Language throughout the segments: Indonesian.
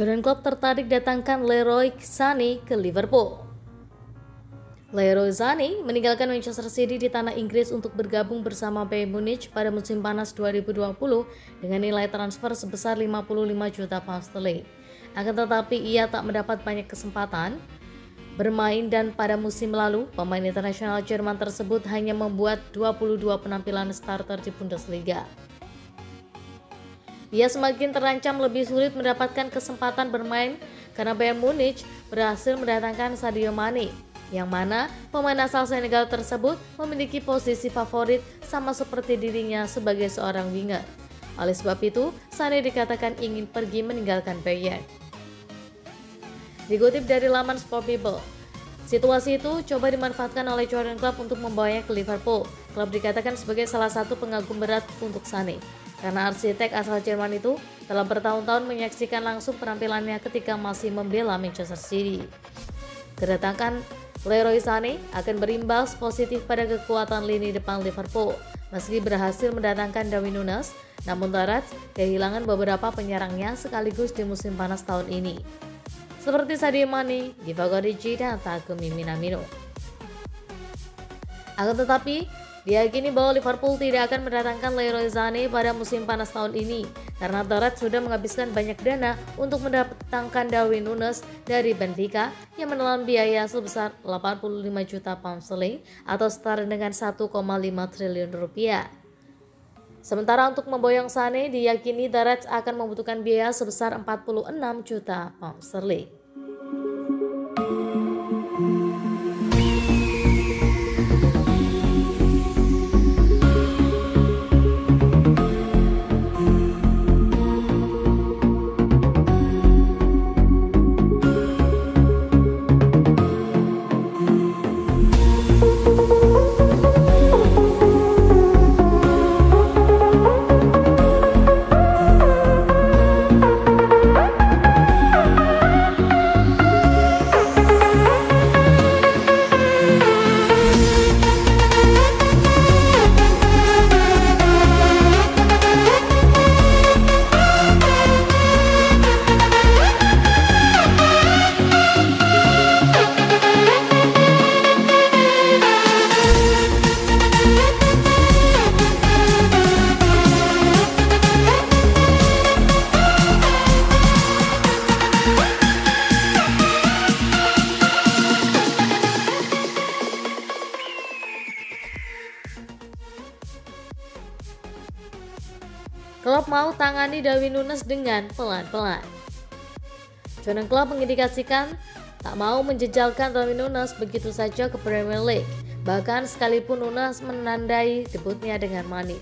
Jurgen Klopp tertarik datangkan Leroy Sané ke Liverpool. Leroy Sané meninggalkan Manchester City di tanah Inggris untuk bergabung bersama Bayern Munich pada musim panas 2020 dengan nilai transfer sebesar 55 juta pound sterling. Akan tetapi ia tak mendapat banyak kesempatan bermain dan pada musim lalu pemain internasional Jerman tersebut hanya membuat 22 penampilan starter di Bundesliga. Ia semakin terancam lebih sulit mendapatkan kesempatan bermain karena Bayern Munich berhasil mendatangkan Sadio Mane, yang mana pemain asal Senegal tersebut memiliki posisi favorit sama seperti dirinya sebagai seorang winger. Oleh sebab itu, Sané dikatakan ingin pergi meninggalkan Bayern. Dikutip dari laman Sport People, situasi itu coba dimanfaatkan oleh Jurgen Klopp untuk membawanya ke Liverpool. Klopp dikatakan sebagai salah satu pengagum berat untuk Sané, karena arsitek asal Jerman itu telah bertahun-tahun menyaksikan langsung penampilannya ketika masih membela Manchester City. Kedatangan Leroy Sané akan berimbas positif pada kekuatan lini depan Liverpool. Meski berhasil mendatangkan Darwin Núñez, namun Reds kehilangan beberapa penyerangnya sekaligus di musim panas tahun ini, seperti Sadio Mane, Divock Origi, dan Takumi Minamino. Akan tetapi, diyakini bahwa Liverpool tidak akan mendatangkan Leroy Sané pada musim panas tahun ini karena The Reds sudah menghabiskan banyak dana untuk mendatangkan Darwin Núñez dari Benfica yang menelan biaya sebesar 85 juta pound sterling atau setara dengan 1,5 triliun rupiah. Sementara untuk memboyong Sané diyakini The Reds akan membutuhkan biaya sebesar 46 juta pound sterling. Klopp mau tangani Darwin Núñez dengan pelan-pelan. Jurgen Klopp mengindikasikan tak mau menjejalkan Darwin Núñez begitu saja ke Premier League, bahkan sekalipun Núñez menandai debutnya dengan manis.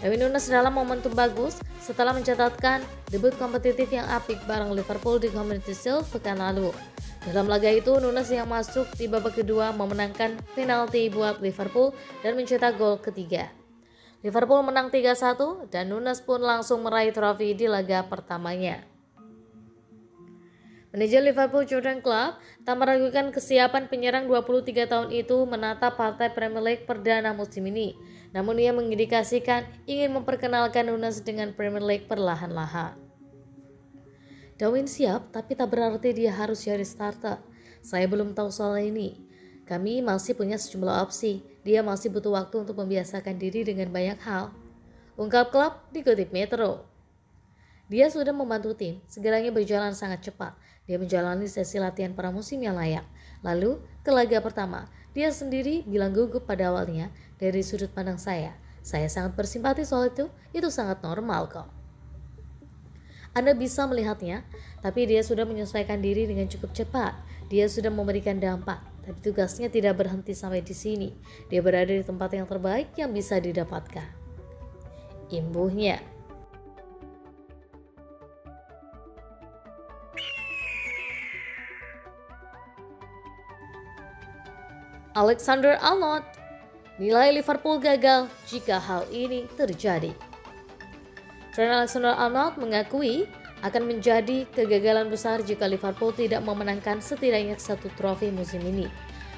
Darwin Núñez dalam momentum bagus setelah mencatatkan debut kompetitif yang apik bareng Liverpool di Community Shield pekan lalu. Dalam laga itu, Núñez yang masuk di babak kedua memenangkan penalti buat Liverpool dan mencetak gol ketiga. Liverpool menang 3-1 dan Núñez pun langsung meraih trofi di laga pertamanya. Manajer Liverpool Jurgen Klopp tak meragukan kesiapan penyerang 23 tahun itu menatap partai Premier League perdana musim ini. Namun ia mengindikasikan ingin memperkenalkan Núñez dengan Premier League perlahan-lahan. Darwin siap, tapi tak berarti dia harus jadi starter. Saya belum tahu soal ini. Kami masih punya sejumlah opsi. Dia masih butuh waktu untuk membiasakan diri dengan banyak hal, ungkap Klopp dikutip Metro. Dia sudah membantu tim, segalanya berjalan sangat cepat. Dia menjalani sesi latihan pramusim yang layak. Lalu, ke laga pertama, dia sendiri bilang gugup pada awalnya. Dari sudut pandang saya sangat bersimpati soal itu sangat normal kok. Anda bisa melihatnya, tapi dia sudah menyesuaikan diri dengan cukup cepat. Dia sudah memberikan dampak, tapi tugasnya tidak berhenti sampai di sini. Dia berada di tempat yang terbaik yang bisa didapatkan, imbuhnya. Alexander-Arnold, nilai Liverpool gagal jika hal ini terjadi. Trent Alexander-Arnold mengakui akan menjadi kegagalan besar jika Liverpool tidak memenangkan setidaknya satu trofi musim ini.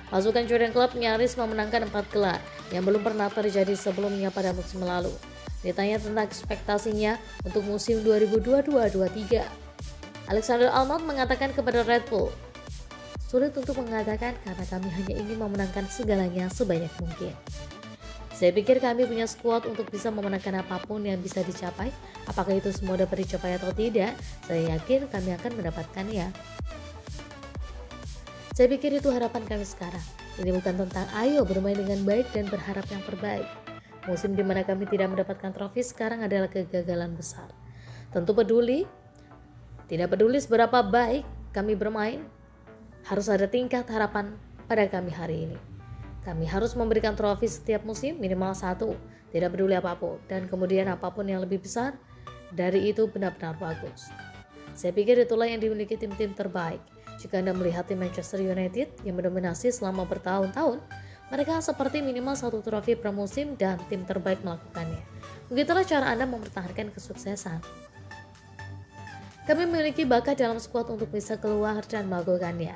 Pasukan Jurgen Klopp nyaris memenangkan 4 gelar yang belum pernah terjadi sebelumnya pada musim lalu. Ditanya tentang ekspektasinya untuk musim 2022-23, Alexander Arnold mengatakan kepada Red Bull, "Sulit untuk mengatakan karena kami hanya ingin memenangkan segalanya sebanyak mungkin. Saya pikir kami punya skuad untuk bisa memenangkan apapun yang bisa dicapai. Apakah itu semua dapat dicapai atau tidak? Saya yakin kami akan mendapatkannya. Saya pikir itu harapan kami sekarang. Ini bukan tentang ayo bermain dengan baik dan berharap yang terbaik. Musim di mana kami tidak mendapatkan trofi sekarang adalah kegagalan besar. Tentu tidak peduli seberapa baik kami bermain, harus ada tingkat harapan pada kami hari ini. Kami harus memberikan trofi setiap musim minimal 1, tidak peduli apapun, dan kemudian apapun yang lebih besar dari itu benar-benar bagus. Saya pikir itulah yang dimiliki tim-tim terbaik. Jika Anda melihat tim Manchester United yang mendominasi selama bertahun-tahun, mereka seperti minimal 1 trofi per musim dan tim terbaik melakukannya. Begitulah cara Anda mempertahankan kesuksesan. Kami memiliki bakat dalam skuad untuk bisa keluar dan melakukannya.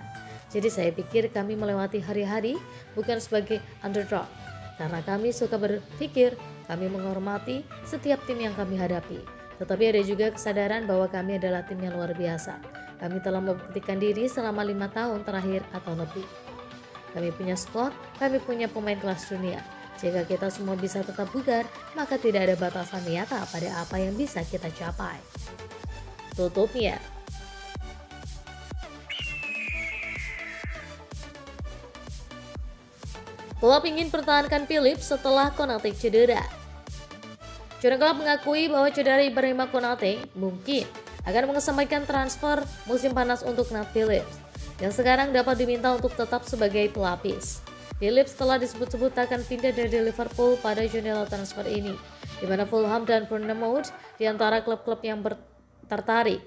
Jadi saya pikir kami melewati hari-hari bukan sebagai underdog, karena kami suka berpikir kami menghormati setiap tim yang kami hadapi. Tetapi ada juga kesadaran bahwa kami adalah tim yang luar biasa. Kami telah membuktikan diri selama 5 tahun terakhir atau lebih. Kami punya squad, kami punya pemain kelas dunia. Jika kita semua bisa tetap bugar, maka tidak ada batasan nyata pada apa yang bisa kita capai. Tutupnya. Klub ingin pertahankan Phillips setelah Konate cedera. Jurgen Klopp mengakui bahwa cedera Ibrahima Konate mungkin akan mengesampingkan transfer musim panas untuk Nat Phillips, yang sekarang dapat diminta untuk tetap sebagai pelapis. Phillips telah disebut-sebut akan pindah dari Liverpool pada jendela transfer ini, di mana Fulham dan Bournemouth di antara klub-klub yang tertarik.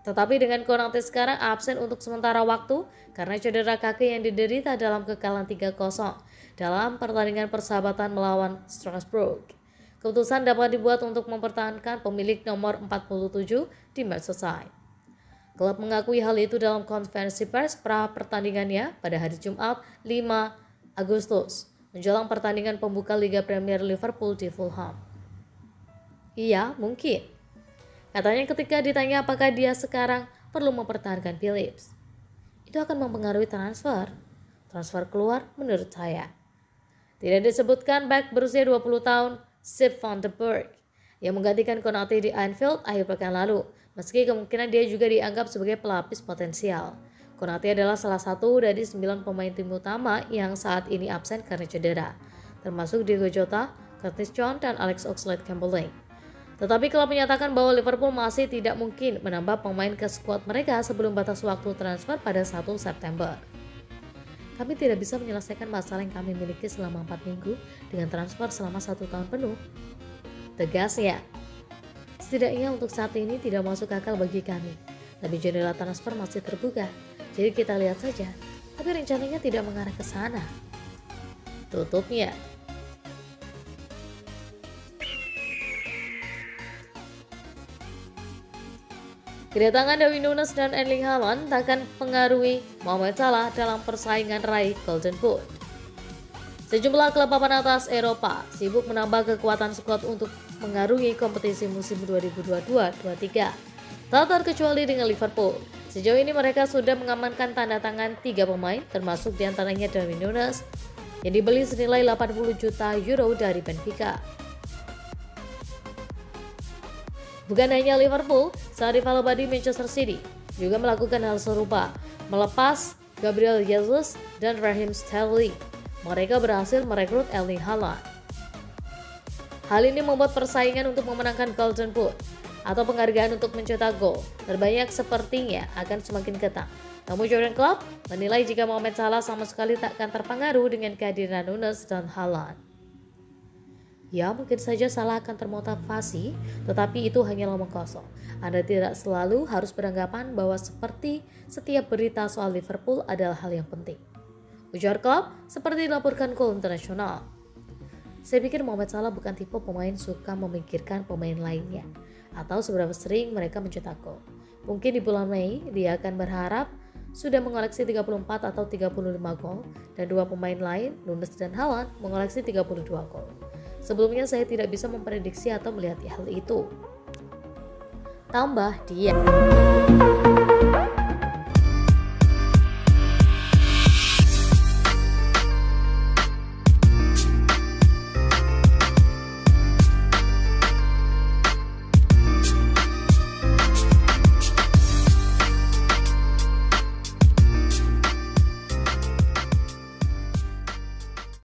Tetapi dengan Konate sekarang absen untuk sementara waktu karena cedera kaki yang diderita dalam kekalahan 3-0 dalam pertandingan persahabatan melawan Strasbourg. Keputusan dapat dibuat untuk mempertahankan pemilik nomor 47 di Merseyside. Klub mengakui hal itu dalam konferensi pers pra pertandingannya pada hari Jumat 5 Agustus menjelang pertandingan pembuka Liga Premier Liverpool di Fulham. Iya, mungkin. Katanya ketika ditanya apakah dia sekarang perlu mempertahankan Phillips. Itu akan mempengaruhi transfer keluar menurut saya. Tidak disebutkan back berusia 20 tahun Sepp van den Berg yang menggantikan Konate di Anfield akhir pekan lalu, meski kemungkinan dia juga dianggap sebagai pelapis potensial. Konate adalah salah satu dari 9 pemain tim utama yang saat ini absen karena cedera, termasuk Diogo Jota, Curtis Jones, dan Alex Oxlade-Chamberlain. Tetapi klub menyatakan bahwa Liverpool masih tidak mungkin menambah pemain ke skuad mereka sebelum batas waktu transfer pada 1 September. Kami tidak bisa menyelesaikan masalah yang kami miliki selama 4 minggu dengan transfer selama 1 tahun penuh. Tegasnya, setidaknya untuk saat ini tidak masuk akal bagi kami. Tapi jendela transfer masih terbuka, jadi kita lihat saja. Tapi rencananya tidak mengarah ke sana. Tutupnya. Kedatangan Darwin Núñez dan Erling Haaland takkan pengaruhi Mohamed Salah dalam persaingan raih Golden Boot. Sejumlah klub papan atas Eropa sibuk menambah kekuatan skuad untuk mengarungi kompetisi musim 2022-23. Tak terkecuali dengan Liverpool. Sejauh ini mereka sudah mengamankan tanda tangan 3 pemain, termasuk diantaranya Darwin Núñez yang dibeli senilai 80 juta euro dari Benfica. Bukan hanya Liverpool, saat rival abadi Manchester City juga melakukan hal serupa, melepas Gabriel Jesus dan Raheem Sterling. Mereka berhasil merekrut Erling Haaland. Hal ini membuat persaingan untuk memenangkan Golden Boot atau penghargaan untuk mencetak gol terbanyak sepertinya akan semakin ketat. Namun Jurgen Klopp menilai jika Mohamed Salah sama sekali tak akan terpengaruh dengan kehadiran Núñez dan Haaland. Ya, mungkin saja Salah akan termotivasi, tetapi itu hanyalah omong kosong. Anda tidak selalu harus beranggapan bahwa seperti setiap berita soal Liverpool adalah hal yang penting. Ujar Klopp seperti dilaporkan Goal International. Saya pikir Mohamed Salah bukan tipe pemain suka memikirkan pemain lainnya atau seberapa sering mereka mencetak gol. Mungkin di bulan Mei dia akan berharap sudah mengoleksi 34 atau 35 gol dan 2 pemain lain, Núñez dan Haaland, mengoleksi 32 gol. Sebelumnya saya tidak bisa memprediksi atau melihat hal itu. tambah dia.